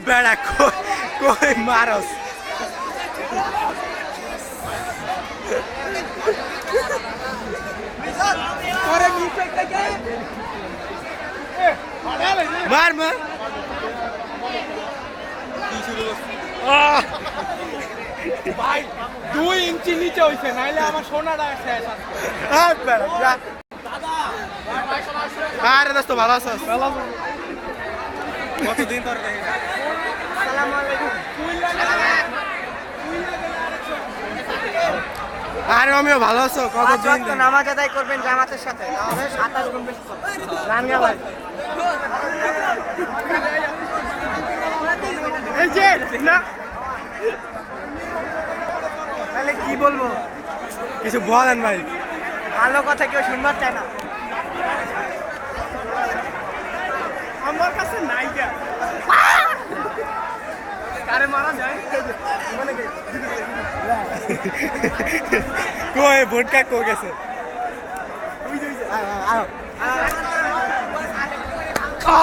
বেড়া কই মারস মার মার ভাই 2 ইঞ্চি নিচে হইছে নাইলে আমার সোনাটা শেষ আছে। আরে দোস্ত ভালো আছো? কতদিন পর দেখি। আসসালামু আলাইকুম। আরে আমিও ভালো আছো? কতদিন তো নামাজ আদায় করবেন জামাতের সাথে তাহলে 27 গুণ বেশি রাঙ্গা ভাই এই যে না তাহলে কি বলবো, কিছু বলেন ভাই। ভালো কথা কেউ শুনবার চায় না আমার কাছে নাই যা কারে মারা যায় কই ভোটকা কো গেছে? আ